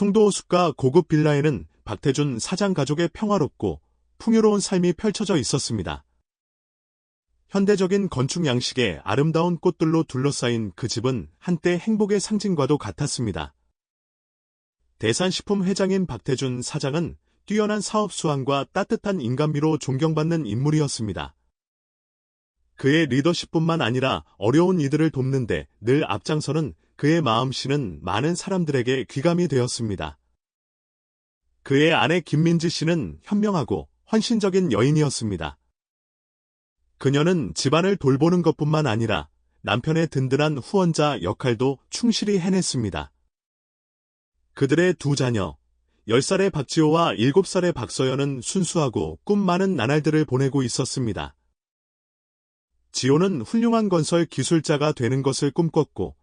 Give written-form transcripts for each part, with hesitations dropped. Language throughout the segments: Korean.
송도 숲과 고급 빌라에는 박태준 사장 가족의 평화롭고 풍요로운 삶이 펼쳐져 있었습니다. 현대적인 건축 양식의 아름다운 꽃들로 둘러싸인 그 집은 한때 행복의 상징과도 같았습니다. 대산식품 회장인 박태준 사장은 뛰어난 사업 수완과 따뜻한 인간미로 존경받는 인물이었습니다. 그의 리더십뿐만 아니라 어려운 이들을 돕는데 늘 앞장서는 그의 마음씨는 많은 사람들에게 귀감이 되었습니다. 그의 아내 김민지 씨는 현명하고 헌신적인 여인이었습니다. 그녀는 집안을 돌보는 것뿐만 아니라 남편의 든든한 후원자 역할도 충실히 해냈습니다. 그들의 두 자녀, 10살의 박지호와 7살의 박서연은 순수하고 꿈 많은 나날들을 보내고 있었습니다. 지호는 훌륭한 건설 기술자가 되는 것을 꿈꿨고,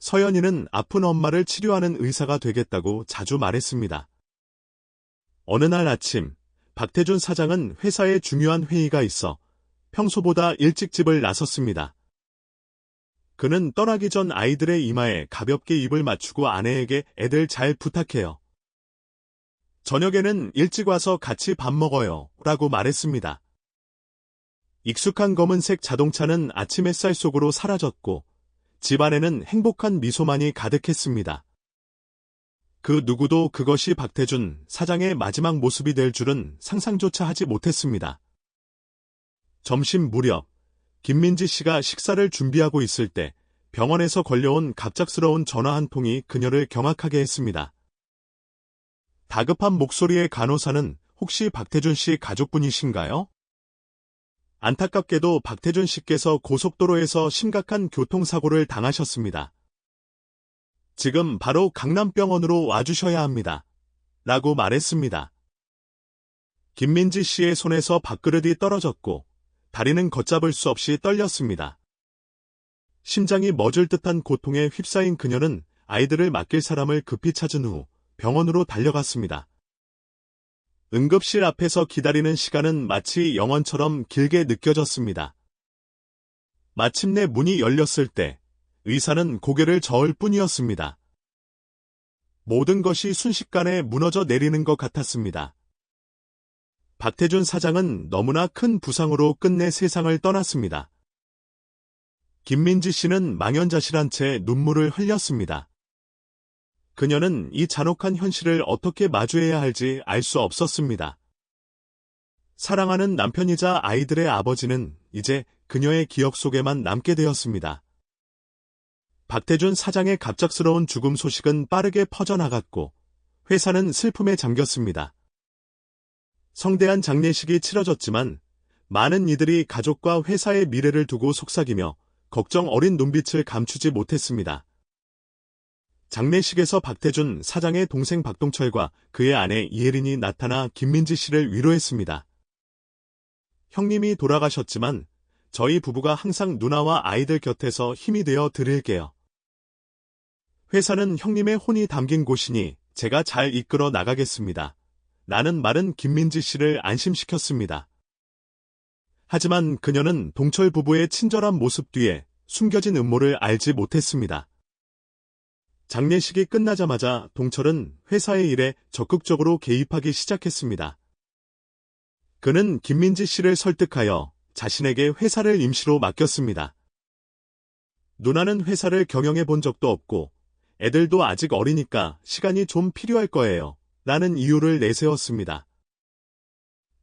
서연이는 아픈 엄마를 치료하는 의사가 되겠다고 자주 말했습니다. 어느 날 아침, 박태준 사장은 회사에 중요한 회의가 있어 평소보다 일찍 집을 나섰습니다. 그는 떠나기 전 아이들의 이마에 가볍게 입을 맞추고 아내에게 애들 잘 부탁해요. 저녁에는 일찍 와서 같이 밥 먹어요. 라고 말했습니다. 익숙한 검은색 자동차는 아침 햇살 속으로 사라졌고 집안에는 행복한 미소만이 가득했습니다. 그 누구도 그것이 박태준 사장의 마지막 모습이 될 줄은 상상조차 하지 못했습니다. 점심 무렵 김민지 씨가 식사를 준비하고 있을 때 병원에서 걸려온 갑작스러운 전화 한 통이 그녀를 경악하게 했습니다. 다급한 목소리의 간호사는 혹시 박태준 씨 가족분이신가요? 안타깝게도 박태준 씨께서 고속도로에서 심각한 교통사고를 당하셨습니다. 지금 바로 강남병원으로 와주셔야 합니다. 라고 말했습니다. 김민지 씨의 손에서 밥그릇이 떨어졌고 다리는 걷잡을 수 없이 떨렸습니다. 심장이 멎을 듯한 고통에 휩싸인 그녀는 아이들을 맡길 사람을 급히 찾은 후 병원으로 달려갔습니다. 응급실 앞에서 기다리는 시간은 마치 영원처럼 길게 느껴졌습니다. 마침내 문이 열렸을 때 의사는 고개를 저을 뿐이었습니다. 모든 것이 순식간에 무너져 내리는 것 같았습니다. 박태준 사장은 너무나 큰 부상으로 끝내 세상을 떠났습니다. 김민지 씨는 망연자실한 채 눈물을 흘렸습니다. 그녀는 이 잔혹한 현실을 어떻게 마주해야 할지 알 수 없었습니다. 사랑하는 남편이자 아이들의 아버지는 이제 그녀의 기억 속에만 남게 되었습니다. 박태준 사장의 갑작스러운 죽음 소식은 빠르게 퍼져나갔고 회사는 슬픔에 잠겼습니다. 성대한 장례식이 치러졌지만 많은 이들이 가족과 회사의 미래를 두고 속삭이며 걱정 어린 눈빛을 감추지 못했습니다. 장례식에서 박태준 사장의 동생 박동철과 그의 아내 이혜린이 나타나 김민지 씨를 위로했습니다. 형님이 돌아가셨지만 저희 부부가 항상 누나와 아이들 곁에서 힘이 되어 드릴게요. 회사는 형님의 혼이 담긴 곳이니 제가 잘 이끌어 나가겠습니다. 라는 말은 김민지 씨를 안심시켰습니다. 하지만 그녀는 동철 부부의 친절한 모습 뒤에 숨겨진 음모를 알지 못했습니다. 장례식이 끝나자마자 동철은 회사의 일에 적극적으로 개입하기 시작했습니다. 그는 김민지 씨를 설득하여 자신에게 회사를 임시로 맡겼습니다. 누나는 회사를 경영해 본 적도 없고 애들도 아직 어리니까 시간이 좀 필요할 거예요. 라는 이유를 내세웠습니다.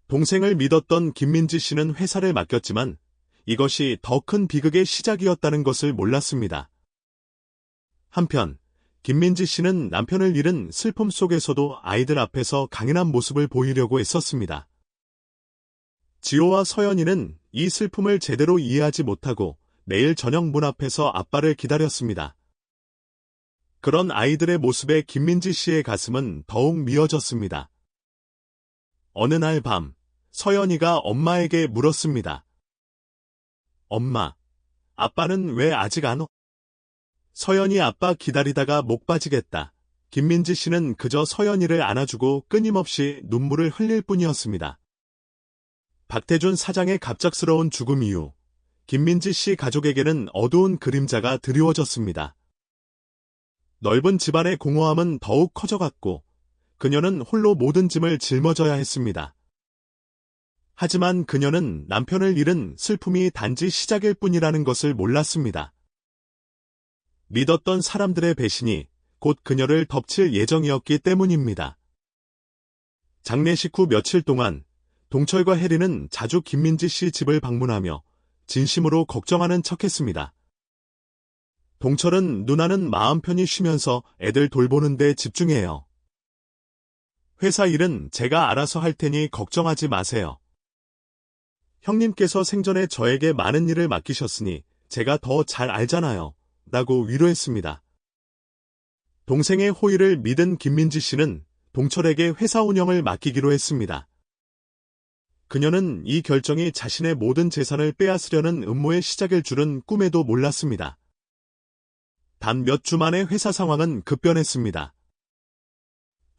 동생을 믿었던 김민지 씨는 회사를 맡겼지만 이것이 더 큰 비극의 시작이었다는 것을 몰랐습니다. 한편 김민지 씨는 남편을 잃은 슬픔 속에서도 아이들 앞에서 강인한 모습을 보이려고 애썼습니다. 지호와 서연이는 이 슬픔을 제대로 이해하지 못하고 매일 저녁 문 앞에서 아빠를 기다렸습니다. 그런 아이들의 모습에 김민지 씨의 가슴은 더욱 미어졌습니다. 어느 날 밤, 서연이가 엄마에게 물었습니다. 엄마, 아빠는 왜 아직 안 오? 서연이 아빠 기다리다가 목 빠지겠다. 김민지 씨는 그저 서연이를 안아주고 끊임없이 눈물을 흘릴 뿐이었습니다. 박태준 사장의 갑작스러운 죽음 이후 김민지 씨 가족에게는 어두운 그림자가 드리워졌습니다. 넓은 집안의 공허함은 더욱 커져갔고 그녀는 홀로 모든 짐을 짊어져야 했습니다. 하지만 그녀는 남편을 잃은 슬픔이 단지 시작일 뿐이라는 것을 몰랐습니다. 믿었던 사람들의 배신이 곧 그녀를 덮칠 예정이었기 때문입니다. 장례식 후 며칠 동안 동철과 혜리는 자주 김민지 씨 집을 방문하며 진심으로 걱정하는 척했습니다. 동철은 누나는 마음 편히 쉬면서 애들 돌보는 데 집중해요. 회사 일은 제가 알아서 할 테니 걱정하지 마세요. 형님께서 생전에 저에게 많은 일을 맡기셨으니 제가 더 잘 알잖아요. 라고 위로했습니다. 동생의 호의를 믿은 김민지 씨는 동철에게 회사 운영을 맡기기로 했습니다. 그녀는 이 결정이 자신의 모든 재산을 빼앗으려는 음모의 시작일 줄은 꿈에도 몰랐습니다. 단 몇 주 만에 회사 상황은 급변했습니다.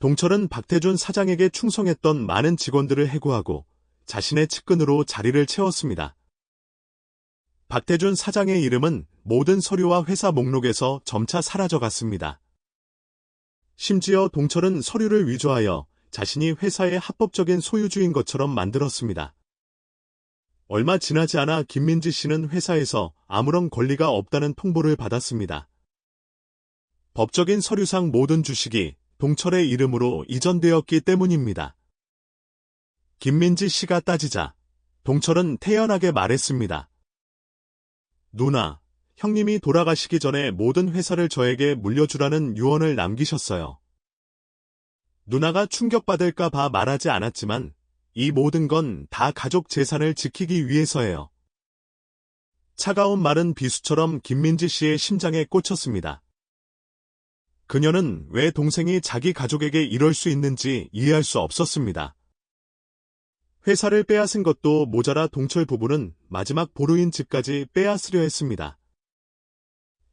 동철은 박태준 사장에게 충성했던 많은 직원들을 해고하고 자신의 측근으로 자리를 채웠습니다. 박태준 사장의 이름은 모든 서류와 회사 목록에서 점차 사라져갔습니다. 심지어 동철은 서류를 위조하여 자신이 회사의 합법적인 소유주인 것처럼 만들었습니다. 얼마 지나지 않아 김민지 씨는 회사에서 아무런 권리가 없다는 통보를 받았습니다. 법적인 서류상 모든 주식이 동철의 이름으로 이전되었기 때문입니다. 김민지 씨가 따지자 동철은 태연하게 말했습니다. 누나, 형님이 돌아가시기 전에 모든 회사를 저에게 물려주라는 유언을 남기셨어요. 누나가 충격받을까 봐 말하지 않았지만 이 모든 건 다 가족 재산을 지키기 위해서예요. 차가운 말은 비수처럼 김민지 씨의 심장에 꽂혔습니다. 그녀는 왜 동생이 자기 가족에게 이럴 수 있는지 이해할 수 없었습니다. 회사를 빼앗은 것도 모자라 동철 부부는 마지막 보루인 집까지 빼앗으려 했습니다.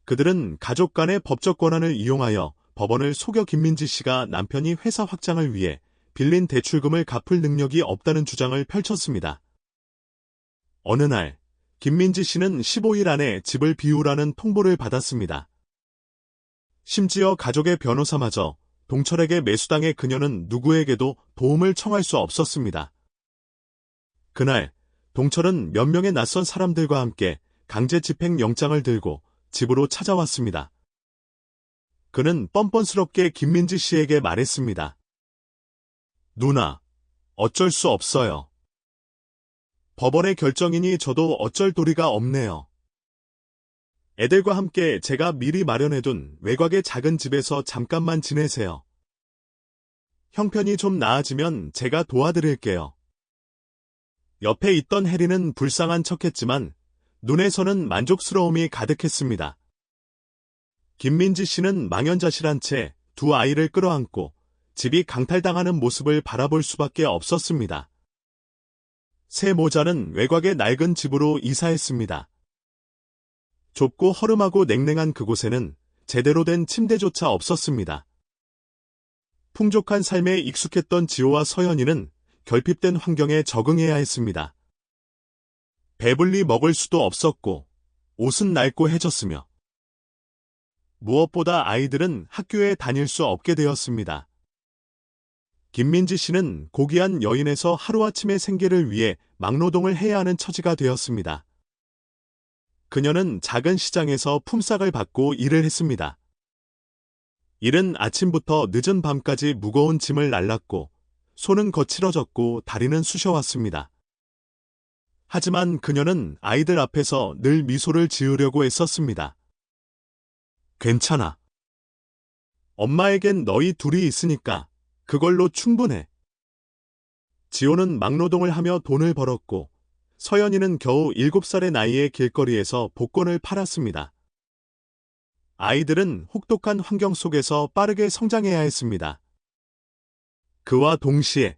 그들은 가족 간의 법적 권한을 이용하여 법원을 속여 김민지 씨가 남편이 회사 확장을 위해 빌린 대출금을 갚을 능력이 없다는 주장을 펼쳤습니다. 어느 날, 김민지 씨는 15일 안에 집을 비우라는 통보를 받았습니다. 심지어 가족의 변호사마저 동철에게 매수당해 그녀는 누구에게도 도움을 청할 수 없었습니다. 그날, 동철은 몇 명의 낯선 사람들과 함께 강제 집행 영장을 들고 집으로 찾아왔습니다. 그는 뻔뻔스럽게 김민지 씨에게 말했습니다. 누나, 어쩔 수 없어요. 법원의 결정이니 저도 어쩔 도리가 없네요. 애들과 함께 제가 미리 마련해둔 외곽의 작은 집에서 잠깐만 지내세요. 형편이 좀 나아지면 제가 도와드릴게요. 옆에 있던 혜리는 불쌍한 척했지만 눈에서는 만족스러움이 가득했습니다. 김민지 씨는 망연자실한 채 두 아이를 끌어안고 집이 강탈당하는 모습을 바라볼 수밖에 없었습니다. 새 모자는 외곽의 낡은 집으로 이사했습니다. 좁고 허름하고 냉랭한 그곳에는 제대로 된 침대조차 없었습니다. 풍족한 삶에 익숙했던 지호와 서연이는 결핍된 환경에 적응해야 했습니다. 배불리 먹을 수도 없었고 옷은 낡고 해졌으며 무엇보다 아이들은 학교에 다닐 수 없게 되었습니다. 김민지 씨는 고귀한 여인에서 하루아침의 생계를 위해 막노동을 해야 하는 처지가 되었습니다. 그녀는 작은 시장에서 품삯을 받고 일을 했습니다. 이른 아침부터 늦은 밤까지 무거운 짐을 날랐고 손은 거칠어졌고 다리는 쑤셔왔습니다. 하지만 그녀는 아이들 앞에서 늘 미소를 지으려고 애썼습니다. 괜찮아. 엄마에겐 너희 둘이 있으니까 그걸로 충분해. 지호는 막노동을 하며 돈을 벌었고 서연이는 겨우 7살의 나이에 길거리에서 복권을 팔았습니다. 아이들은 혹독한 환경 속에서 빠르게 성장해야 했습니다. 그와 동시에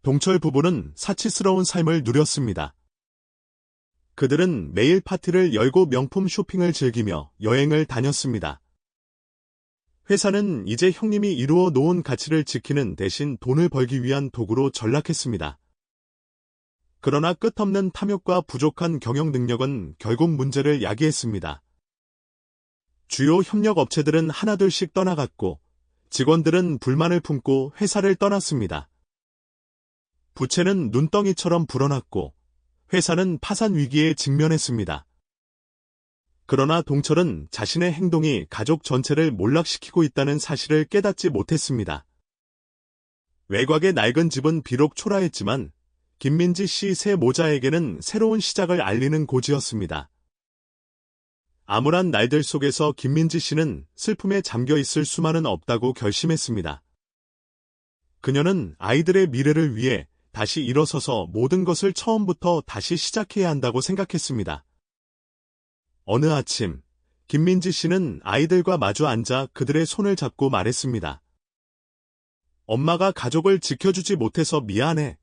동철 부부는 사치스러운 삶을 누렸습니다. 그들은 매일 파티를 열고 명품 쇼핑을 즐기며 여행을 다녔습니다. 회사는 이제 형님이 이루어 놓은 가치를 지키는 대신 돈을 벌기 위한 도구로 전락했습니다. 그러나 끝없는 탐욕과 부족한 경영 능력은 결국 문제를 야기했습니다. 주요 협력업체들은 하나둘씩 떠나갔고 직원들은 불만을 품고 회사를 떠났습니다. 부채는 눈덩이처럼 불어났고 회사는 파산 위기에 직면했습니다. 그러나 동철은 자신의 행동이 가족 전체를 몰락시키고 있다는 사실을 깨닫지 못했습니다. 외곽의 낡은 집은 비록 초라했지만 김민지 씨 새 모자에게는 새로운 시작을 알리는 고지였습니다. 암울한 날들 속에서 김민지 씨는 슬픔에 잠겨 있을 수만은 없다고 결심했습니다. 그녀는 아이들의 미래를 위해 다시 일어서서 모든 것을 처음부터 다시 시작해야 한다고 생각했습니다. 어느 아침, 김민지 씨는 아이들과 마주 앉아 그들의 손을 잡고 말했습니다. 엄마가 가족을 지켜주지 못해서 미안해.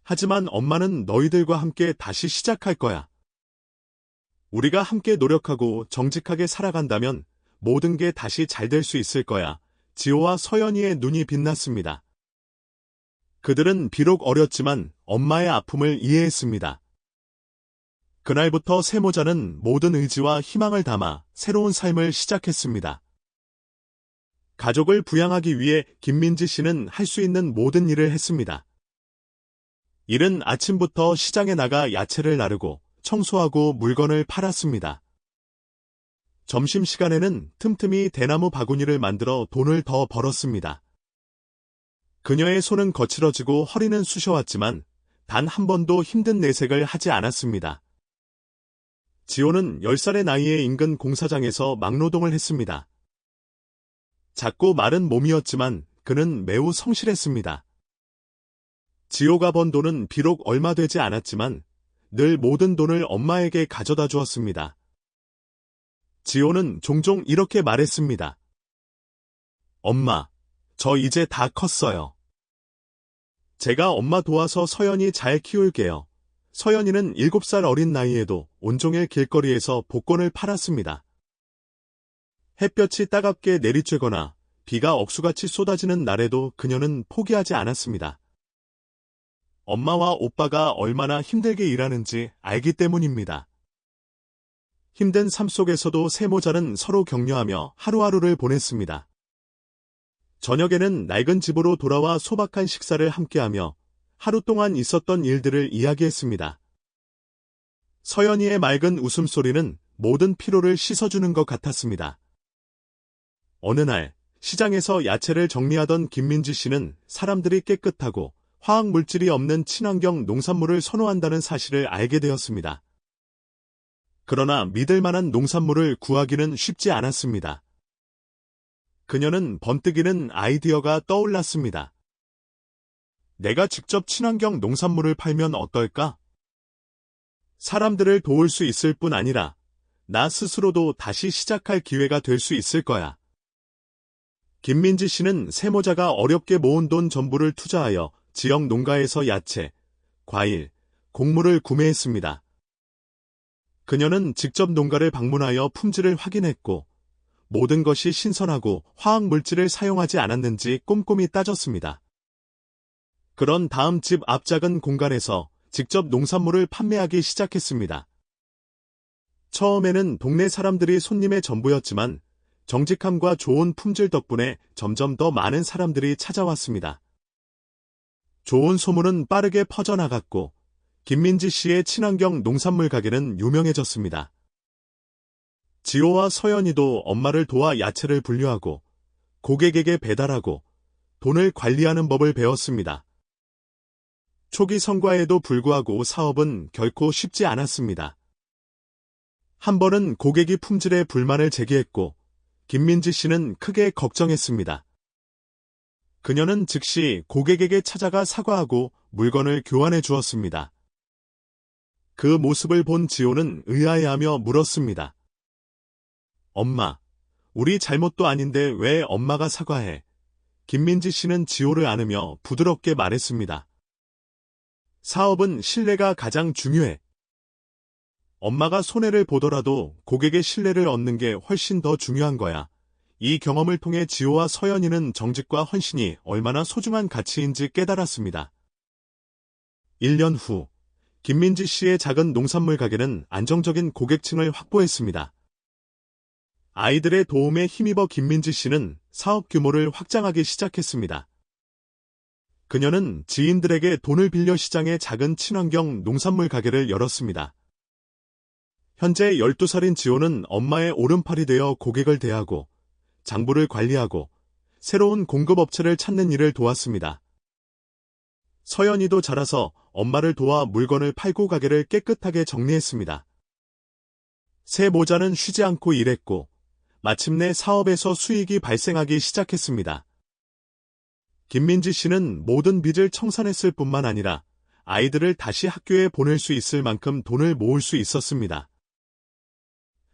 하지만 엄마는 너희들과 함께 다시 시작할 거야. 우리가 함께 노력하고 정직하게 살아간다면 모든 게 다시 잘 될 수 있을 거야. 지호와 서연이의 눈이 빛났습니다. 그들은 비록 어렸지만 엄마의 아픔을 이해했습니다. 그날부터 세모자는 모든 의지와 희망을 담아 새로운 삶을 시작했습니다. 가족을 부양하기 위해 김민지 씨는 할 수 있는 모든 일을 했습니다. 이른 아침부터 시장에 나가 야채를 나르고 청소하고 물건을 팔았습니다. 점심시간에는 틈틈이 대나무 바구니를 만들어 돈을 더 벌었습니다. 그녀의 손은 거칠어지고 허리는 쑤셔왔지만 단 한 번도 힘든 내색을 하지 않았습니다. 지호는 10살의 나이에 인근 공사장에서 막노동을 했습니다. 작고 마른 몸이었지만 그는 매우 성실했습니다. 지호가 번 돈은 비록 얼마 되지 않았지만 늘 모든 돈을 엄마에게 가져다 주었습니다. 지호는 종종 이렇게 말했습니다. 엄마, 저 이제 다 컸어요. 제가 엄마 도와서 서연이 잘 키울게요. 서연이는 7살 어린 나이에도 온종일 길거리에서 복권을 팔았습니다. 햇볕이 따갑게 내리쬐거나 비가 억수같이 쏟아지는 날에도 그녀는 포기하지 않았습니다. 엄마와 오빠가 얼마나 힘들게 일하는지 알기 때문입니다. 힘든 삶 속에서도 세모자는 서로 격려하며 하루하루를 보냈습니다. 저녁에는 낡은 집으로 돌아와 소박한 식사를 함께하며 하루 동안 있었던 일들을 이야기했습니다. 서연이의 맑은 웃음소리는 모든 피로를 씻어주는 것 같았습니다. 어느 날 시장에서 야채를 정리하던 김민지 씨는 사람들이 깨끗하고 화학물질이 없는 친환경 농산물을 선호한다는 사실을 알게 되었습니다. 그러나 믿을 만한 농산물을 구하기는 쉽지 않았습니다. 그녀는 번뜩이는 아이디어가 떠올랐습니다. 내가 직접 친환경 농산물을 팔면 어떨까? 사람들을 도울 수 있을 뿐 아니라 나 스스로도 다시 시작할 기회가 될 수 있을 거야. 김민지 씨는 세모자가 어렵게 모은 돈 전부를 투자하여 지역 농가에서 야채, 과일, 곡물을 구매했습니다. 그녀는 직접 농가를 방문하여 품질을 확인했고 모든 것이 신선하고 화학물질을 사용하지 않았는지 꼼꼼히 따졌습니다. 그런 다음 집 앞 작은 공간에서 직접 농산물을 판매하기 시작했습니다. 처음에는 동네 사람들이 손님의 전부였지만 정직함과 좋은 품질 덕분에 점점 더 많은 사람들이 찾아왔습니다. 좋은 소문은 빠르게 퍼져나갔고 김민지 씨의 친환경 농산물 가게는 유명해졌습니다. 지호와 서연이도 엄마를 도와 야채를 분류하고 고객에게 배달하고 돈을 관리하는 법을 배웠습니다. 초기 성과에도 불구하고 사업은 결코 쉽지 않았습니다. 한 번은 고객이 품질에 불만을 제기했고 김민지 씨는 크게 걱정했습니다. 그녀는 즉시 고객에게 찾아가 사과하고 물건을 교환해 주었습니다. 그 모습을 본 지호는 의아해하며 물었습니다. 엄마, 우리 잘못도 아닌데 왜 엄마가 사과해? 김민지 씨는 지호를 안으며 부드럽게 말했습니다. 사업은 신뢰가 가장 중요해. 엄마가 손해를 보더라도 고객의 신뢰를 얻는 게 훨씬 더 중요한 거야. 이 경험을 통해 지호와 서연이는 정직과 헌신이 얼마나 소중한 가치인지 깨달았습니다. 1년 후, 김민지 씨의 작은 농산물 가게는 안정적인 고객층을 확보했습니다. 아이들의 도움에 힘입어 김민지 씨는 사업 규모를 확장하기 시작했습니다. 그녀는 지인들에게 돈을 빌려 시장에 작은 친환경 농산물 가게를 열었습니다. 현재 12살인 지호는 엄마의 오른팔이 되어 고객을 대하고 장부를 관리하고 새로운 공급업체를 찾는 일을 도왔습니다. 서연이도 자라서 엄마를 도와 물건을 팔고 가게를 깨끗하게 정리했습니다. 새 모자는 쉬지 않고 일했고 마침내 사업에서 수익이 발생하기 시작했습니다. 김민지 씨는 모든 빚을 청산했을 뿐만 아니라 아이들을 다시 학교에 보낼 수 있을 만큼 돈을 모을 수 있었습니다.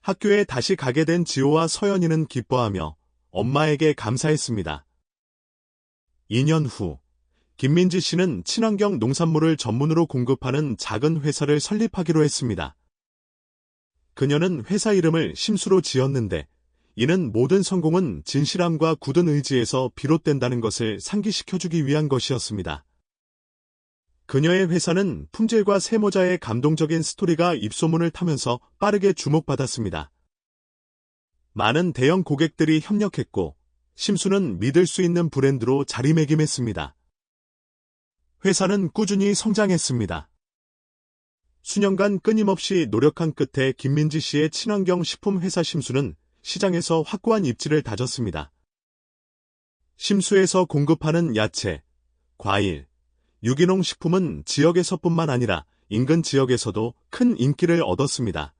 학교에 다시 가게 된 지호와 서연이는 기뻐하며 엄마에게 감사했습니다. 2년 후, 김민지 씨는 친환경 농산물을 전문으로 공급하는 작은 회사를 설립하기로 했습니다. 그녀는 회사 이름을 심수로 지었는데 이는 모든 성공은 진실함과 굳은 의지에서 비롯된다는 것을 상기시켜주기 위한 것이었습니다. 그녀의 회사는 품질과 세모자의 감동적인 스토리가 입소문을 타면서 빠르게 주목받았습니다. 많은 대형 고객들이 협력했고 심수는 믿을 수 있는 브랜드로 자리매김했습니다. 회사는 꾸준히 성장했습니다. 수년간 끊임없이 노력한 끝에 김민지 씨의 친환경 식품 회사 심수는 시장에서 확고한 입지를 다졌습니다. 심수에서 공급하는 야채, 과일, 유기농 식품은 지역에서뿐만 아니라 인근 지역에서도 큰 인기를 얻었습니다.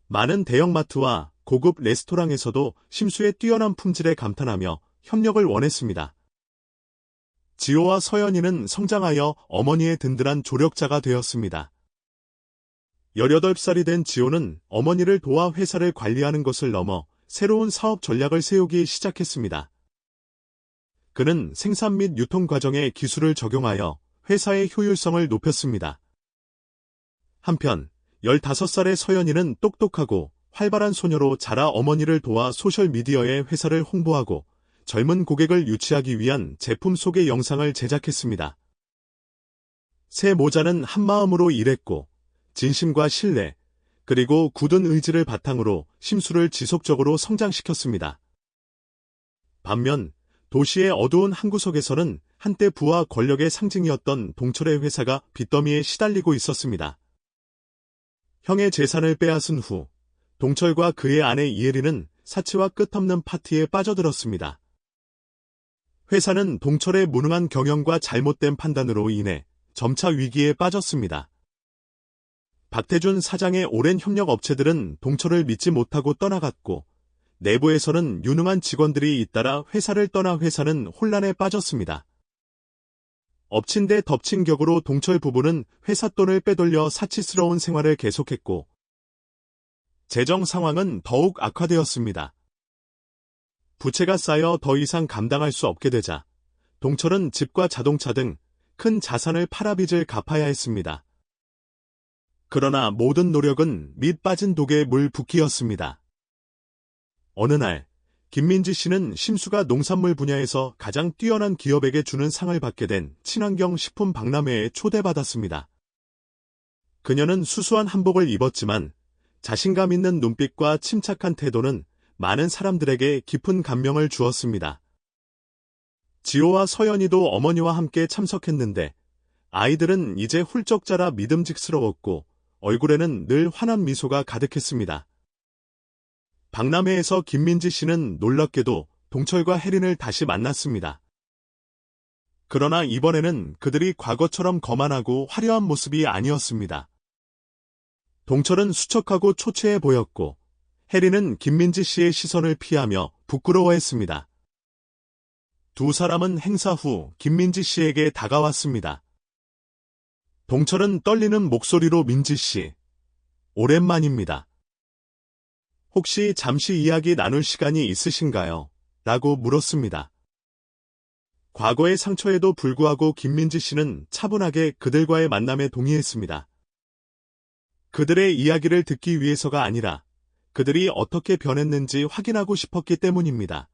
많은 대형마트와 고급 레스토랑에서도 심수의 뛰어난 품질에 감탄하며 협력을 원했습니다. 지호와 서연이는 성장하여 어머니의 든든한 조력자가 되었습니다. 18살이 된 지호는 어머니를 도와 회사를 관리하는 것을 넘어 새로운 사업 전략을 세우기 시작했습니다. 그는 생산 및 유통 과정에 기술을 적용하여 회사의 효율성을 높였습니다. 한편 15살의 서연이는 똑똑하고 활발한 소녀로 자라 어머니를 도와 소셜미디어에 회사를 홍보하고 젊은 고객을 유치하기 위한 제품 소개 영상을 제작했습니다. 새 모자는 한마음으로 일했고 진심과 신뢰, 그리고 굳은 의지를 바탕으로 심수를 지속적으로 성장시켰습니다. 반면 도시의 어두운 한 구석에서는 한때 부와 권력의 상징이었던 동철의 회사가 빚더미에 시달리고 있었습니다. 형의 재산을 빼앗은 후 동철과 그의 아내 이혜리는 사치와 끝없는 파티에 빠져들었습니다. 회사는 동철의 무능한 경영과 잘못된 판단으로 인해 점차 위기에 빠졌습니다. 박태준 사장의 오랜 협력 업체들은 동철을 믿지 못하고 떠나갔고 내부에서는 유능한 직원들이 잇따라 회사를 떠나 회사는 혼란에 빠졌습니다. 엎친 데 덮친 격으로 동철 부부는 회사 돈을 빼돌려 사치스러운 생활을 계속했고 재정 상황은 더욱 악화되었습니다. 부채가 쌓여 더 이상 감당할 수 없게 되자 동철은 집과 자동차 등 큰 자산을 팔아 빚을 갚아야 했습니다. 그러나 모든 노력은 밑 빠진 독에 물 붓기였습니다. 어느 날 김민지 씨는 심수가 농산물 분야에서 가장 뛰어난 기업에게 주는 상을 받게 된 친환경 식품 박람회에 초대받았습니다. 그녀는 수수한 한복을 입었지만 자신감 있는 눈빛과 침착한 태도는 많은 사람들에게 깊은 감명을 주었습니다. 지호와 서연이도 어머니와 함께 참석했는데 아이들은 이제 훌쩍 자라 믿음직스러웠고 얼굴에는 늘 환한 미소가 가득했습니다. 박람회에서 김민지 씨는 놀랍게도 동철과 혜린을 다시 만났습니다. 그러나 이번에는 그들이 과거처럼 거만하고 화려한 모습이 아니었습니다. 동철은 수척하고 초췌해 보였고 혜린은 김민지 씨의 시선을 피하며 부끄러워했습니다. 두 사람은 행사 후 김민지 씨에게 다가왔습니다. 동철은 떨리는 목소리로 민지 씨, 오랜만입니다. 혹시 잠시 이야기 나눌 시간이 있으신가요? 라고 물었습니다. 과거의 상처에도 불구하고 김민지 씨는 차분하게 그들과의 만남에 동의했습니다. 그들의 이야기를 듣기 위해서가 아니라 그들이 어떻게 변했는지 확인하고 싶었기 때문입니다.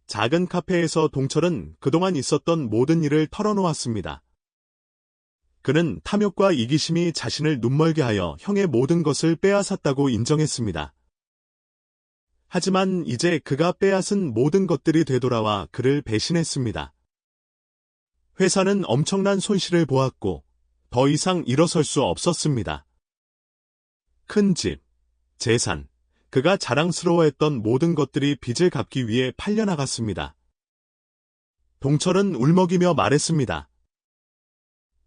작은 카페에서 동철은 그동안 있었던 모든 일을 털어놓았습니다. 그는 탐욕과 이기심이 자신을 눈멀게 하여 형의 모든 것을 빼앗았다고 인정했습니다. 하지만 이제 그가 빼앗은 모든 것들이 되돌아와 그를 배신했습니다. 회사는 엄청난 손실을 보았고 더 이상 일어설 수 없었습니다. 큰 집, 재산, 그가 자랑스러워했던 모든 것들이 빚을 갚기 위해 팔려나갔습니다. 동철은 울먹이며 말했습니다.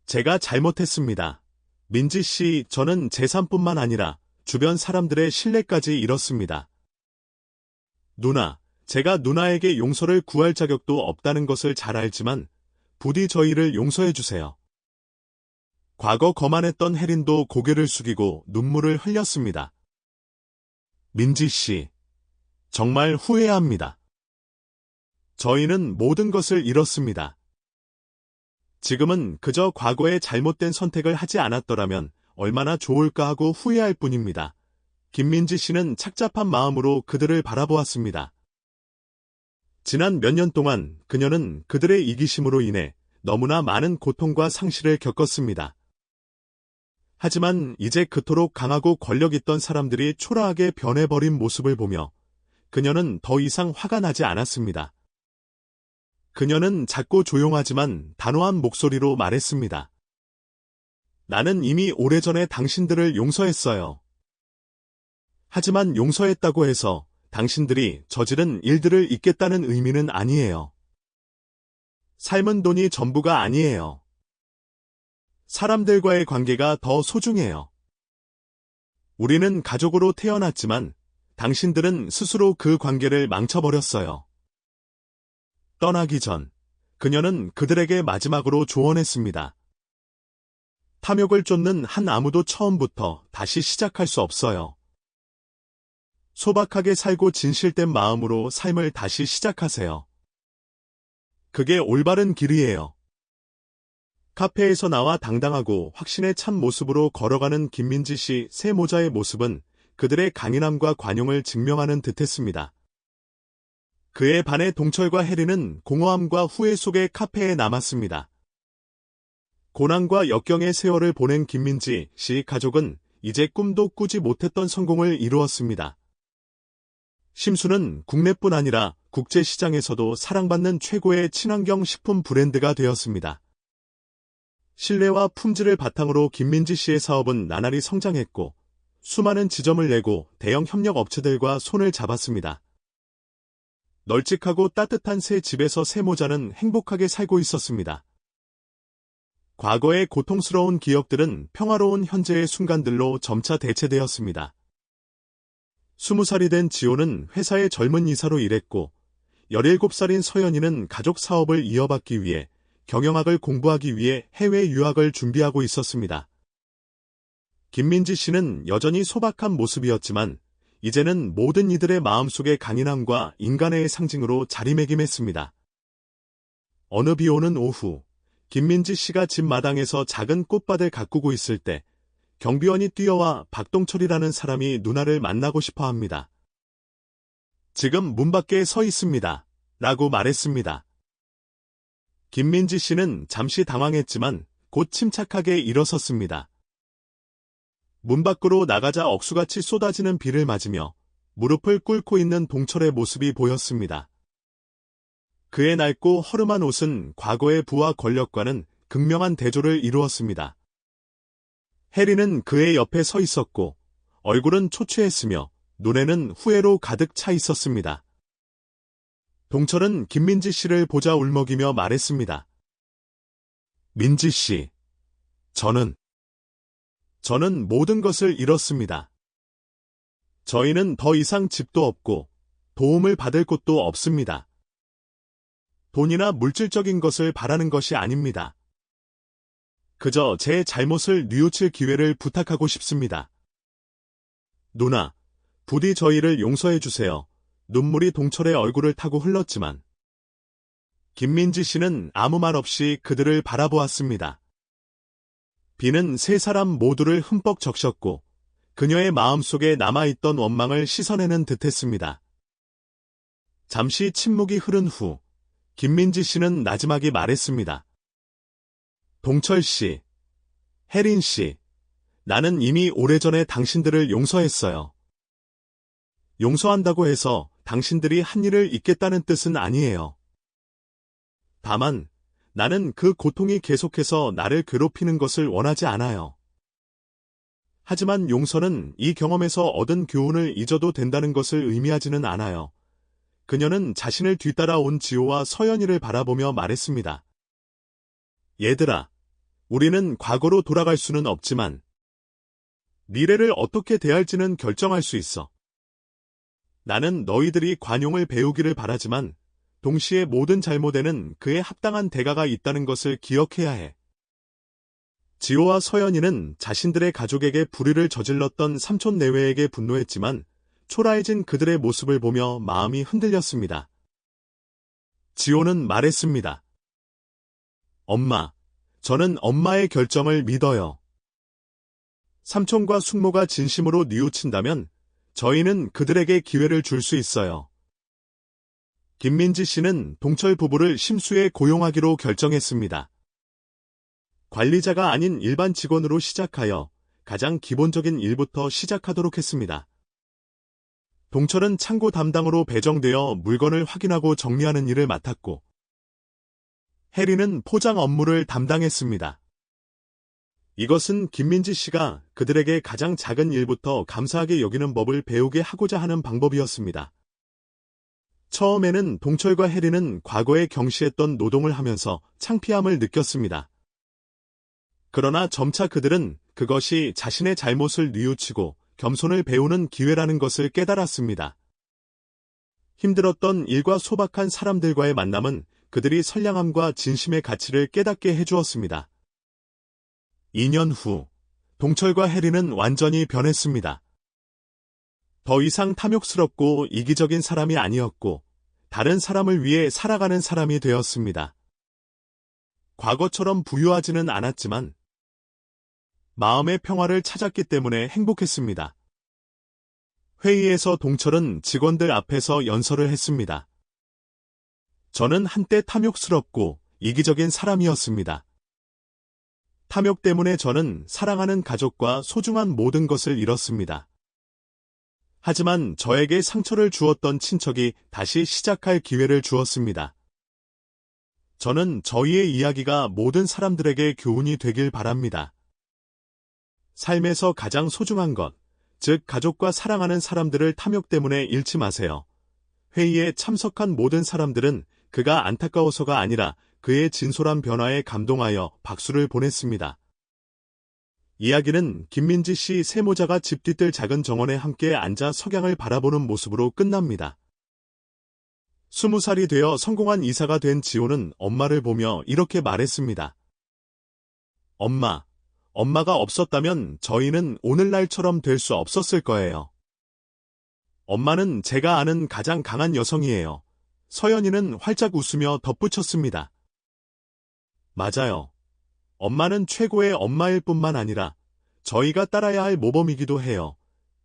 제가 잘못했습니다. 민지 씨, 저는 재산뿐만 아니라 주변 사람들의 신뢰까지 잃었습니다. 누나, 제가 누나에게 용서를 구할 자격도 없다는 것을 잘 알지만 부디 저희를 용서해 주세요. 과거 거만했던 혜린도 고개를 숙이고 눈물을 흘렸습니다. 민지 씨, 정말 후회합니다. 저희는 모든 것을 잃었습니다. 지금은 그저 과거에 잘못된 선택을 하지 않았더라면 얼마나 좋을까 하고 후회할 뿐입니다. 김민지 씨는 착잡한 마음으로 그들을 바라보았습니다. 지난 몇 년 동안 그녀는 그들의 이기심으로 인해 너무나 많은 고통과 상실을 겪었습니다. 하지만 이제 그토록 강하고 권력 있던 사람들이 초라하게 변해버린 모습을 보며 그녀는 더 이상 화가 나지 않았습니다. 그녀는 작고 조용하지만 단호한 목소리로 말했습니다. 나는 이미 오래전에 당신들을 용서했어요. 하지만 용서했다고 해서 당신들이 저지른 일들을 잊겠다는 의미는 아니에요. 삶은 돈이 전부가 아니에요. 사람들과의 관계가 더 소중해요. 우리는 가족으로 태어났지만 당신들은 스스로 그 관계를 망쳐버렸어요. 떠나기 전 그녀는 그들에게 마지막으로 조언했습니다. 탐욕을 쫓는 한 아무도 처음부터 다시 시작할 수 없어요. 소박하게 살고 진실된 마음으로 삶을 다시 시작하세요. 그게 올바른 길이에요. 카페에서 나와 당당하고 확신에 찬 모습으로 걸어가는 김민지 씨 새 모자의 모습은 그들의 강인함과 관용을 증명하는 듯했습니다. 그에 반해 동철과 혜리는 공허함과 후회 속에 카페에 남았습니다. 고난과 역경의 세월을 보낸 김민지 씨 가족은 이제 꿈도 꾸지 못했던 성공을 이루었습니다. 심수는 국내뿐 아니라 국제시장에서도 사랑받는 최고의 친환경 식품 브랜드가 되었습니다. 신뢰와 품질을 바탕으로 김민지 씨의 사업은 나날이 성장했고 수많은 지점을 내고 대형 협력 업체들과 손을 잡았습니다. 널찍하고 따뜻한 새 집에서 새 모자는 행복하게 살고 있었습니다. 과거의 고통스러운 기억들은 평화로운 현재의 순간들로 점차 대체되었습니다. 20살이 된 지호는 회사의 젊은 이사로 일했고 17살인 서연이는 가족 사업을 이어받기 위해 경영학을 공부하기 위해 해외 유학을 준비하고 있었습니다. 김민지 씨는 여전히 소박한 모습이었지만 이제는 모든 이들의 마음속의 강인함과 인간의 상징으로 자리매김했습니다. 어느 비 오는 오후, 김민지 씨가 집 마당에서 작은 꽃밭을 가꾸고 있을 때 경비원이 뛰어와 박동철이라는 사람이 누나를 만나고 싶어 합니다. 지금 문 밖에 서 있습니다. 라고 말했습니다. 김민지 씨는 잠시 당황했지만 곧 침착하게 일어섰습니다. 문 밖으로 나가자 억수같이 쏟아지는 비를 맞으며 무릎을 꿇고 있는 동철의 모습이 보였습니다. 그의 낡고 허름한 옷은 과거의 부와 권력과는 극명한 대조를 이루었습니다. 혜리는 그의 옆에 서 있었고 얼굴은 초췌했으며 눈에는 후회로 가득 차 있었습니다. 동철은 김민지 씨를 보자 울먹이며 말했습니다. 민지 씨, 저는 모든 것을 잃었습니다. 저희는 더 이상 집도 없고 도움을 받을 곳도 없습니다. 돈이나 물질적인 것을 바라는 것이 아닙니다. 그저 제 잘못을 뉘우칠 기회를 부탁하고 싶습니다. 누나, 부디 저희를 용서해 주세요. 눈물이 동철의 얼굴을 타고 흘렀지만 김민지 씨는 아무 말 없이 그들을 바라보았습니다. 비는 세 사람 모두를 흠뻑 적셨고 그녀의 마음속에 남아있던 원망을 씻어내는 듯했습니다. 잠시 침묵이 흐른 후 김민지 씨는 나지막이 말했습니다. 동철 씨, 혜린 씨, 나는 이미 오래전에 당신들을 용서했어요. 용서한다고 해서 당신들이 한 일을 잊겠다는 뜻은 아니에요. 다만 나는 그 고통이 계속해서 나를 괴롭히는 것을 원하지 않아요. 하지만 용서는 이 경험에서 얻은 교훈을 잊어도 된다는 것을 의미하지는 않아요. 그녀는 자신을 뒤따라온 지호와 서연이를 바라보며 말했습니다. 얘들아, 우리는 과거로 돌아갈 수는 없지만 미래를 어떻게 대할지는 결정할 수 있어. 나는 너희들이 관용을 배우기를 바라지만 동시에 모든 잘못에는 그에 합당한 대가가 있다는 것을 기억해야 해. 지호와 서연이는 자신들의 가족에게 불의를 저질렀던 삼촌 내외에게 분노했지만 초라해진 그들의 모습을 보며 마음이 흔들렸습니다. 지호는 말했습니다. 엄마, 저는 엄마의 결정을 믿어요. 삼촌과 숙모가 진심으로 뉘우친다면 저희는 그들에게 기회를 줄 수 있어요. 김민지 씨는 동철 부부를 심수에 고용하기로 결정했습니다. 관리자가 아닌 일반 직원으로 시작하여 가장 기본적인 일부터 시작하도록 했습니다. 동철은 창고 담당으로 배정되어 물건을 확인하고 정리하는 일을 맡았고, 혜리는 포장 업무를 담당했습니다. 이것은 김민지 씨가 그들에게 가장 작은 일부터 감사하게 여기는 법을 배우게 하고자 하는 방법이었습니다. 처음에는 동철과 혜리는 과거에 경시했던 노동을 하면서 창피함을 느꼈습니다. 그러나 점차 그들은 그것이 자신의 잘못을 뉘우치고 겸손을 배우는 기회라는 것을 깨달았습니다. 힘들었던 일과 소박한 사람들과의 만남은 그들이 선량함과 진심의 가치를 깨닫게 해주었습니다. 2년 후, 동철과 혜리는 완전히 변했습니다. 더 이상 탐욕스럽고 이기적인 사람이 아니었고, 다른 사람을 위해 살아가는 사람이 되었습니다. 과거처럼 부유하지는 않았지만, 마음의 평화를 찾았기 때문에 행복했습니다. 회의에서 동철은 직원들 앞에서 연설을 했습니다. 저는 한때 탐욕스럽고 이기적인 사람이었습니다. 탐욕 때문에 저는 사랑하는 가족과 소중한 모든 것을 잃었습니다. 하지만 저에게 상처를 주었던 친척이 다시 시작할 기회를 주었습니다. 저는 저희의 이야기가 모든 사람들에게 교훈이 되길 바랍니다. 삶에서 가장 소중한 것, 즉 가족과 사랑하는 사람들을 탐욕 때문에 잃지 마세요. 회의에 참석한 모든 사람들은 그가 안타까워서가 아니라 그의 진솔한 변화에 감동하여 박수를 보냈습니다. 이야기는 김민지 씨 세모자가 집 뒤뜰 작은 정원에 함께 앉아 석양을 바라보는 모습으로 끝납니다. 20살이 되어 성공한 이사가 된 지호는 엄마를 보며 이렇게 말했습니다. 엄마가 없었다면 저희는 오늘날처럼 될 수 없었을 거예요. 엄마는 제가 아는 가장 강한 여성이에요. 서연이는 활짝 웃으며 덧붙였습니다. 맞아요. 엄마는 최고의 엄마일 뿐만 아니라 저희가 따라야 할 모범이기도 해요.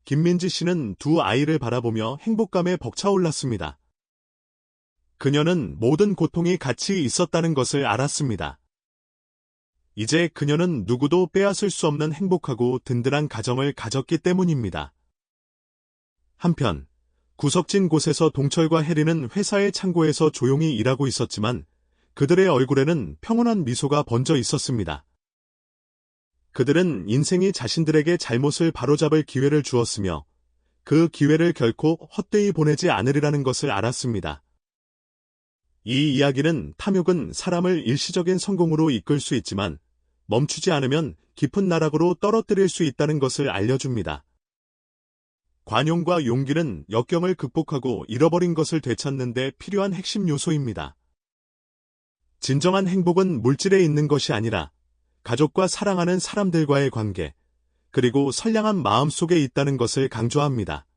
김민지 씨는 두 아이를 바라보며 행복감에 벅차올랐습니다. 그녀는 모든 고통이 같이 있었다는 것을 알았습니다. 이제 그녀는 누구도 빼앗을 수 없는 행복하고 든든한 가정을 가졌기 때문입니다. 한편 구석진 곳에서 동철과 혜리는 회사의 창고에서 조용히 일하고 있었지만 그들의 얼굴에는 평온한 미소가 번져 있었습니다. 그들은 인생이 자신들에게 잘못을 바로잡을 기회를 주었으며 그 기회를 결코 헛되이 보내지 않으리라는 것을 알았습니다. 이 이야기는 탐욕은 사람을 일시적인 성공으로 이끌 수 있지만 멈추지 않으면 깊은 나락으로 떨어뜨릴 수 있다는 것을 알려줍니다. 관용과 용기는 역경을 극복하고 잃어버린 것을 되찾는 데 필요한 핵심 요소입니다. 진정한 행복은 물질에 있는 것이 아니라 가족과 사랑하는 사람들과의 관계, 그리고 선량한 마음 속에 있다는 것을 강조합니다.